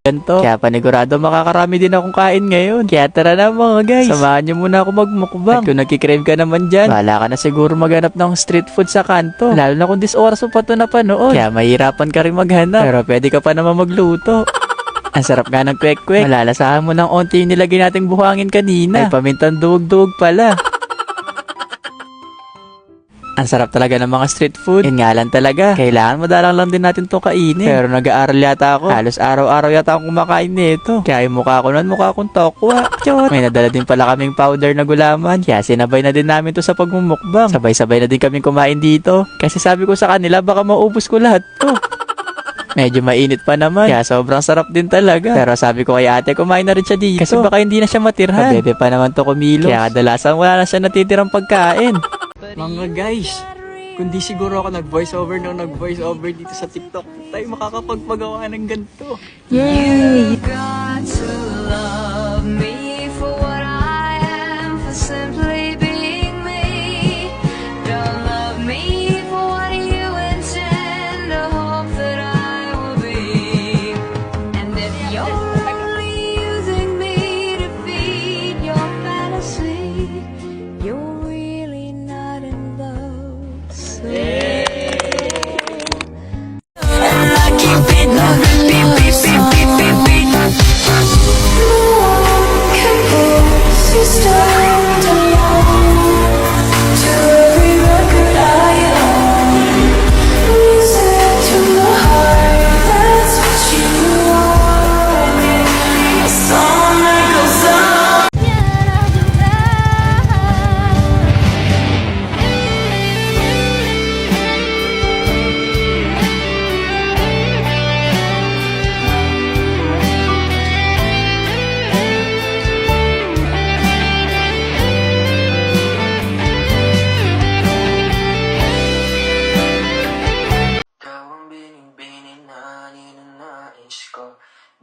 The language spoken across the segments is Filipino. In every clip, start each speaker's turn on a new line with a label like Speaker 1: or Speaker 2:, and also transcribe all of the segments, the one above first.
Speaker 1: Ganto. Kaya panigurado makakarami din akong kain ngayon. Kaya tara na mga guys. Samahan nyo muna ako magmukbang. At kung nagkikrave ka naman dyan, bahala ka na siguro maghanap ng street food sa kanto. Lalo na kung this oras mo pa ito napanood. Kaya mahirapan ka rin maghanap. Pero pwede ka pa naman magluto. Ang sarap nga ng kwek-kwek. Malalasahan mo ng onti yung nilagay nating buhangin kanina. Ay pamintang duwag-duwag pala. Ang sarap talaga ng mga street food. Yun nga lang talaga. Kailangan madalang lang din natin itong kainin. Pero nag-aaral yata ako. Halos araw-araw yata akong kumakain nito. Kaya yung mukha ko nun, mukha akong tokwa. Chot! May nadala din pala kaming powder na gulaman. Kaya sinabay na din namin to sa pagmumukbang. Sabay-sabay na din kaming kumain dito. Kasi sabi ko sa kanila, baka maubos ko lahat to. Medyo mainit pa naman. Kaya sobrang sarap din talaga. Pero sabi ko kay ate, kumain na rin siya dito. Kasi baka hindi na siya matirhan. Kabebe pa naman to kumilos. Kaya kadalasan wala na siya natitirang pagkain. Mga guys, kundi siguro ako nag-voiceover dito sa TikTok, tayo makakapagpagawa ng ganito.
Speaker 2: Yay! You got to love me for what I am, for simply being me. Don't love me for what you intend, to hope that I will be. And if you're only using me to feed your fantasy, you're really not in love. So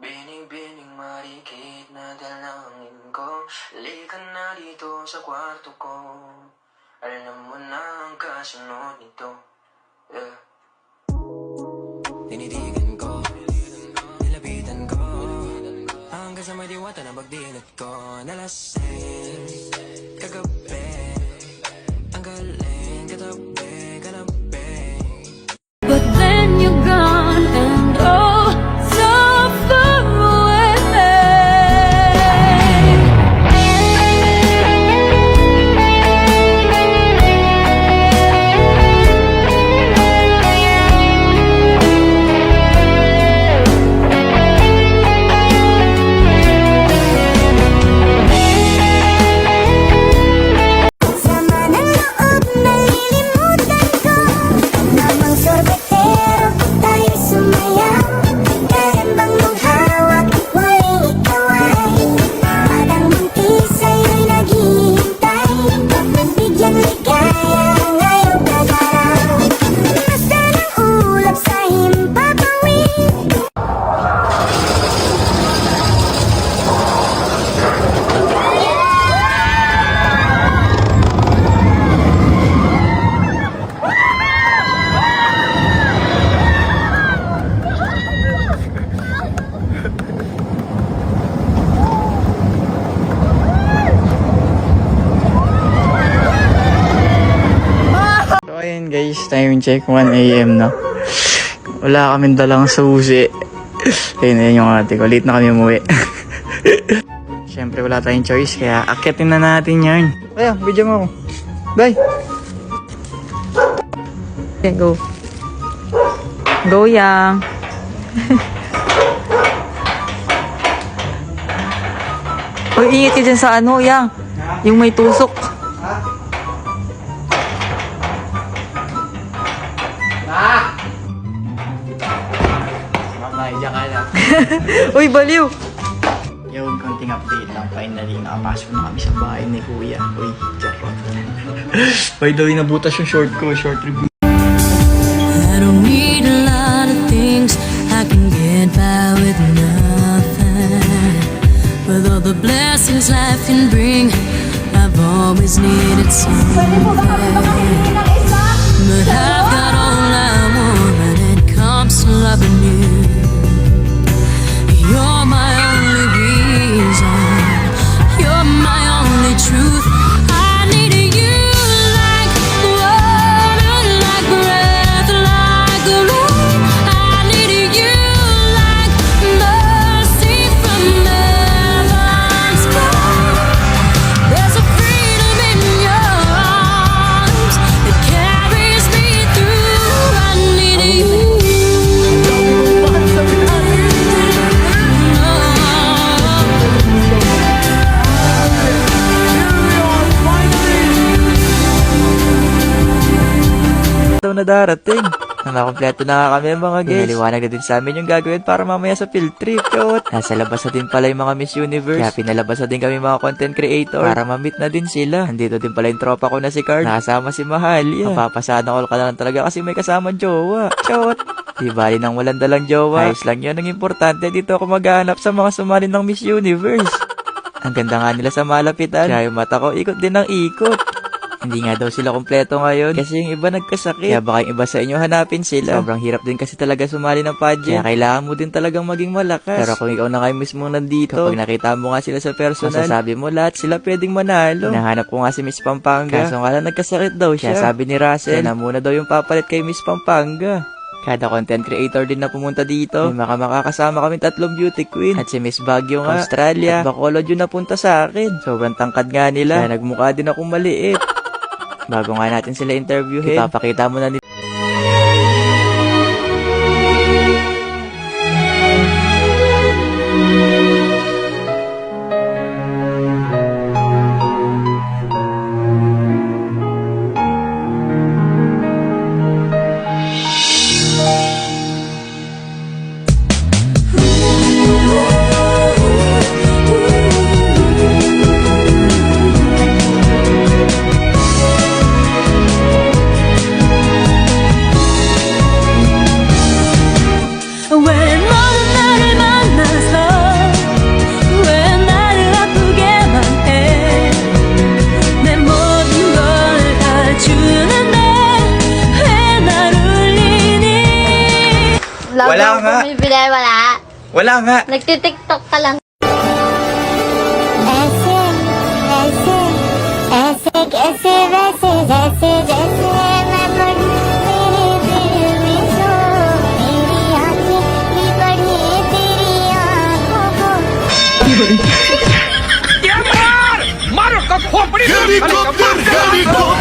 Speaker 3: Bining-bining marikit na dalangin ko, halika na dito sa kwarto ko. Alam mo na ang kasunod nito. Tinitigan ko, nilapitan ko, hanggang sa may diwata na pagdilat ko. Nalasing, kagabi, ang galing, katabi, kanabi.
Speaker 2: but then you're gone and oh, so far away.
Speaker 4: Sama ng loob, nalilimutan ko. Namang sorbetero, tayo sumaya. Karambang mong hawak, walang ikaw ay parang buntis sa'yo'y naghihintay. Bigyang ligaya ngayong pag-araw. Basta ng ulap sa himpapawid.
Speaker 1: So ayun guys, time check 1 AM na. Wala kaming dalang susi. Ayun na yung ate ko, late na kami umuwi. Siyempre wala tayong choice, kaya akyatin na natin yan. Kaya, video mo ako. Bye!
Speaker 5: Okay, go. Go, Yang. Uy, ingat ka dyan sa ano, Yang. Yung may tusok.
Speaker 1: Mamay, diyan ka lang.
Speaker 5: Uy, baliw.
Speaker 1: Yung konting update lang, finally nakapasok na kami sa bahay ni Kuya. Uy, charot. By the way, nabutas yung short ko, short review.
Speaker 2: blessings life can bring. I've always needed something, but I've got all I want when it comes to loving you. You're my only reason, you're my only truth. I need you like water, like breath, like rain. I need you like mercy from heaven's sky. There's a freedom in your arms that carries me through. I need you.
Speaker 1: Daw na darating. Nang nakompleto na nga kami mga guys. Pinaliwanag na din sa amin yung gagawin para mamaya sa field trip. Chot! Nasa labas na din pala yung mga Miss Universe. Kaya pinalabas na din kami mga content creator para ma-meet na din sila. Nandito din pala yung tropa ko na si Card. Nakasama si Mahalia. Mapapasada ko ka na lang talaga kasi may kasama jowa. Chot! Di bali nang walang dalang jowa. Ayos lang yun. Ang importante dito ako maghanap sa mga sumali ng Miss Universe. Ang ganda nga nila sa malapitan. Kaya yung mata ko ikot din ng ikot. Hindi nga daw sila kompleto ngayon kasi yung iba nagkasakit. Kaya baka yung iba sa inyo hanapin sila. Sobrang hirap din kasi talaga sumali ng pageant. Kaya kailangan mo din talagang maging malakas. Pero kung ikaw na kayo mismo nandito, kapag nakita mo nga sila sa personal, masasabi mo lahat sila pwedeng manalo. Hinahanap ko nga si Miss Pampanga. Kaso nga lang nagkasakit daw siya. Kaya sabi ni Russell, na muna daw yung papalit kay Miss Pampanga. Kada content creator din na pumunta dito. May makakasama kami 3 beauty queen. At si Miss Baguio nga, Australia. At Bacolod yung napunta sa akin. Sobrang tangkad nga nila. Kaya nagmukha din akong maliit. Bago nga natin sila interviewin, ipapakita mo na nila.
Speaker 2: 왜 너는 나를 만나서 왜 나를 아프게만 해 내 모든 걸 다 주는데 왜 날 울리니
Speaker 6: Wala nga.
Speaker 7: Bumibili, wala.
Speaker 6: Wala nga.
Speaker 7: Nagtitiktok ka lang.
Speaker 4: ऐसे कैसे वैसे जैसे जैसे मैं पढ़ी तेरे दिल में सो मेरी आंखें भी पढ़ी तेरी आंखों को
Speaker 8: हेलीकॉप्टर हेलीकॉप्टर